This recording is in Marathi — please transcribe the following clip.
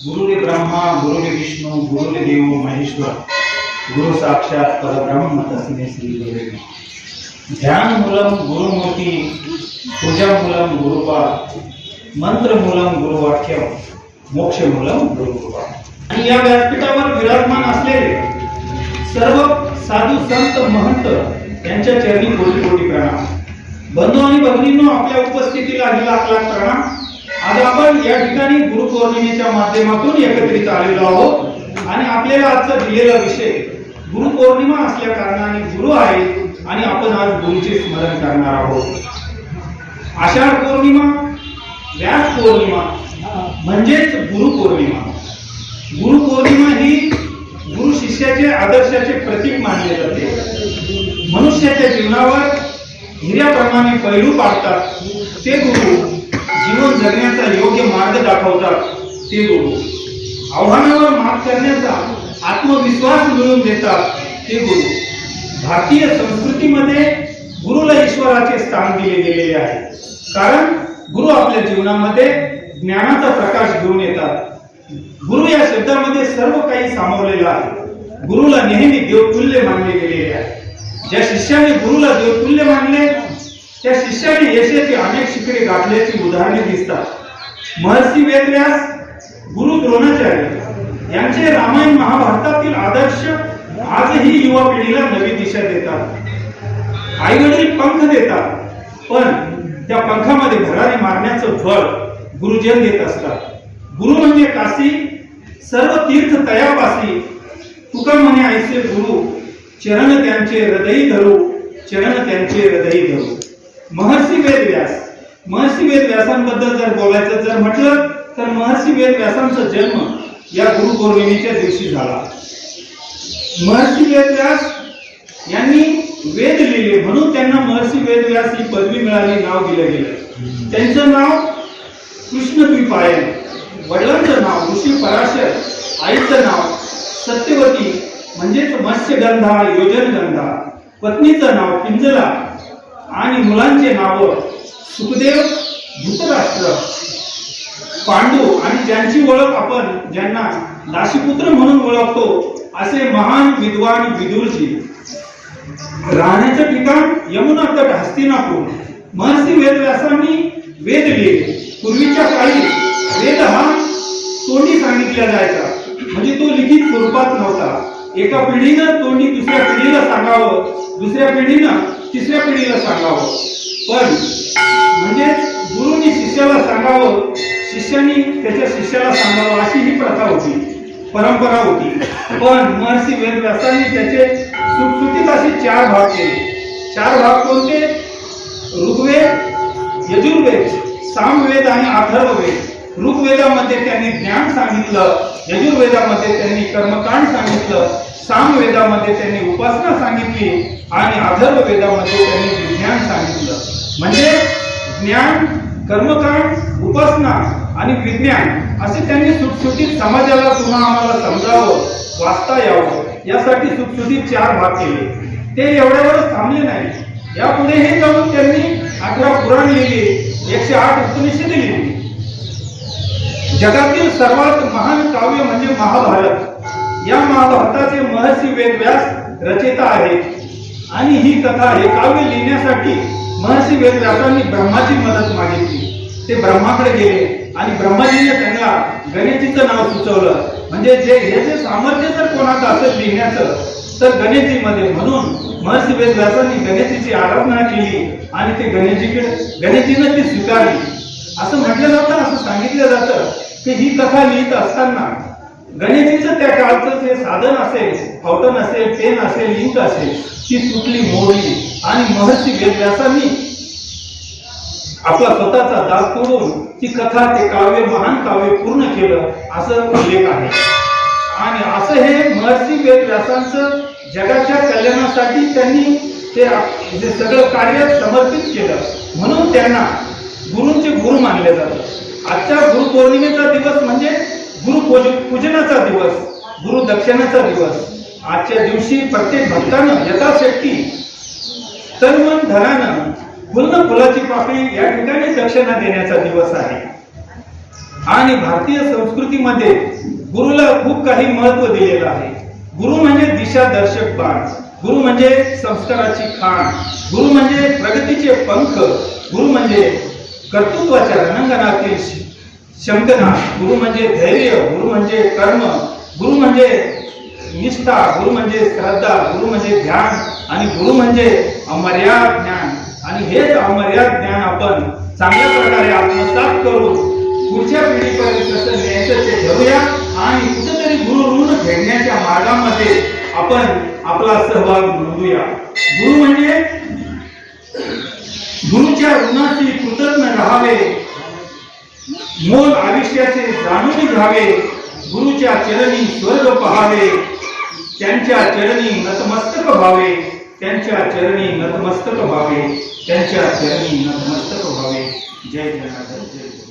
गुरुरे ब्रह्मा गुरुरे विष्णु गुरुरे देव महेश्वर गुरु साक्षात परब्रह्म तस्मै श्री गुरुवे नमः। ध्यान मूलम गुरुमूर्ती, पूजा मूलम गुरुपाद, मंत्र मूलम गुरुवाक्य, मोक्ष मूलम गुरुकृपा। आणि या व्यासपीठावर विराजमान असलेले सर्व साधू संत महंत यांच्या चरणी कोटी कोटी प्रणाम। बंधू आणि भगिनींनो, आपल्या उपस्थितीला लाख लाख प्रणाम। आज आपण या ठिकाणी गुरुपौर्णिमेच्या माध्यमातून एकत्रित आलेलो आहोत आणि आपल्याला आजचा दिलेला विषय गुरुपौर्णिमा असल्या कारणाने गुरु आहे आणि आपण आज गुरुचे स्मरण करणार आहोत। आषाढ पौर्णिमा, व्यास पौर्णिमा म्हणजेच गुरुपौर्णिमा। गुरुपौर्णिमा ही गुरु शिष्याचे आदर्शाचे प्रतीक मानले जाते। मनुष्याच्या जीवनावर हिऱ्याप्रमाणे पैलू पाडतात ते गुरु, जीवन जगण्याचा योग्य मार्ग दाखवतात ते गुरु, आव्हानावर मात करण्याचा आत्मविश्वास मिळवून देतात ते गुरु। भारतीय संस्कृतीमध्ये गुरुला ईश्वराचे स्थान दिले गेलेले आहे, कारण गुरु आपल्या जीवनामध्ये ज्ञानाचा प्रकाश घेऊन येतात। गुरु या शब्दामध्ये सर्व काही सामावलेलं आहे। गुरुला नेहमी देवतुल्य मानले गेलेले आहे। ज्या शिष्याने गुरुला देवतुल्य मानले त्या शिष्याने यशाची अनेक शिखरे गाठल्याची उदाहरणे दिसतात। महर्षी वेदव्यास, गुरु द्रोणाचार्य यांचे रामायण महाभारतातील आदर्श आजही युवा पिढीला नवी दिशा देतात। आई वडील पंख देतात, पण त्या पंखामध्ये भरारी मारण्याचं फळ गुरुजन देत असतात। गुरु म्हणजे काशी, सर्व तीर्थ तयापासी, तुका म्हणे ऐसे गुरु, चरण त्यांचे हृदयी धरू, चरण त्यांचे हृदयी धरू। महर्षी वेदव्यास, महर्षी वेदव्यासांबद्दल जर बोलायचं जर म्हटलं तर महर्षी वेदव्यासांचा जन्म या गुरुपौर्णिमेच्या दिवशी झाला। महर्षी वेदव्यास यांनी वेद लिहिले म्हणून त्यांना महर्षी वेदव्यास ही पदवी मिळाली, नाव दिलं गेलं। त्यांचं नाव कृष्णद्विपायन, वडिलांचं नाव ऋषी पराशर, आईचं नाव सत्यवती म्हणजेच मत्स्यगंधा योजनगंधा, पत्नीचं नाव पिंजला आणि मुलांचे नाव सुखदेव, धृतराष्ट्र, पांडू आणि ज्यांची ओळख आपण ज्यांना दाशीपुत्र म्हणून ओळखतो असे महान विद्वान विदुरजी। राहण्याचं ठिकाण यमुना तट हस्तिनापूर। महर्षी वेदव्यासांनी वेद लिहिले। पूर्वीच्या काळी वेद हा तोंडी सांगितला जायचा, म्हणजे तो लिखित स्वरूपात नव्हता। एका पिढीनं तोंडी दुसऱ्या पिढीला सांगावं, दुसऱ्या पिढीनं तिसऱ्या पिढीला सांगावं, पण म्हणजे गुरुनी शिष्याला सांगावं, शिष्याने त्याच्या शिष्याला सांगावं अशी ही प्रथा होती, परंपरा होती। पण महर्षी वेदव्यासांनी त्याचे सुटसुटीत असे 4 भाग केले। 4 भाग कोणते? ऋग्वेद, यजुर्वेद, सामवेद आणि अथर्ववेद। ऋग्वेदामध्ये त्यांनी ज्ञान सांगितलं, यजुर्वेदामध्ये त्यांनी कर्मकांड सांगितलं, सामवेदामध्ये त्यांनी उपासना सांगितली आणि अथर्ववेदामध्ये त्यांनी विज्ञान सांगितलं। म्हणजे ज्ञान, कर्मकांड, उपासना आणि विज्ञान असे त्यांनी सुटसुटीत समाजाला तुम्हा आम्हाला समजावं, वाचता यावं यासाठी सुटसुटीत 4 भाग केले। ते एवढ्यावरच थांबले नाही, यापुढे हे जाऊन त्यांनी 18 पुराण लिहिली, 108 उपनिषदे लिहिली। जगातील सर्वात महान काव्य म्हणजे महाभारत। या महाभारताचे महर्षी वेदव्यास रचयिता आहेत आणि ही कथा, हे काव्य लिहिण्यासाठी महर्षी वेदव्यासांनी ब्रह्माची मदत मागितली। ते ब्रह्माकडे गेले आणि ब्रह्माजीने त्यांना गणेशजीचं नाव सुचवलं, म्हणजे हे सामर्थ्य जर कोणाचं असेल लिहिण्याचं तर गणेशजीमध्ये। म्हणून महर्षी वेदव्यासांनी गणेशजीची आराधना केली आणि ते गणेशजीने ती स्वीकारली। असं म्हटलं जातं, असं सांगितलं जातं की ही कथा लिहित असताना गणेशजीचं त्या काळचं जे साधन असेल, फाउंटन असेल, पेन असेल, इंक असेल, ती तुटली, मोडली आणि महर्षी वेदव्यासांनी आपला स्वतःचा दाग तोडून ती कथा, ते काव्य, महान काव्य पूर्ण केलं असं उल्लेख आहे। आणि असं हे महर्षी वेदव्यासांचं जगाच्या कल्याणासाठी त्यांनी ते सगळं कार्य समर्पित केलं, म्हणून त्यांना गुरूंचे गुरु मानले जातात। आजच्या गुरुपौर्णिमेचा दिवस म्हणजे गुरुपूजनाचा दिवस, गुरुदक्षिणाचा दिवस। आजच्या दिवशी प्रत्येक भक्तानं यथाशक्ती तन मन धनानं फुलाची पाकळी या ठिकाणी दक्षिणा देण्याचा दिवस आहे। आणि भारतीय संस्कृतीमध्ये गुरुला खूप काही महत्व दिलेलं आहे. गुरु म्हणजे दिशादर्शक बाण, गुरु म्हणजे संस्काराची खाण, गुरु म्हणजे प्रगतीचे पंख, गुरु म्हणजे कर्तृत्वाच्या रणांगणातील शंकना, गुरु म्हणजे धैर्य, गुरु म्हणजे कर्म, गुरु म्हणजे निष्ठा, गुरु म्हणजे श्रद्धा, गुरु म्हणजे ध्यान आणि गुरु म्हणजे अमर्याद ज्ञान. आणि हेच अमर्याद ज्ञान आपण चांगल्या प्रकारे आत्मसात करून पुढच्या पिढीपर्यंत कसं न्यायचं ते ठरवूया आणि कुठेतरी गुरु ऋण फेडण्याच्या मार्गामध्ये आपण आपला सहभाग नोंदवूया. गुरु म्हणजे गुरुच्या ऋणाची कृतज्ञ राहावे, मोल आयुष्याचे जाणून घ्यावे, गुरुच्या चरणी स्वर्ग पहावे, त्यांच्या चरणी नतमस्तक व्हावे, त्यांच्या चरणी नतमस्तक व्हावे, त्यांच्या चरणी नतमस्तक व्हावे. जय जनार्दन, जय.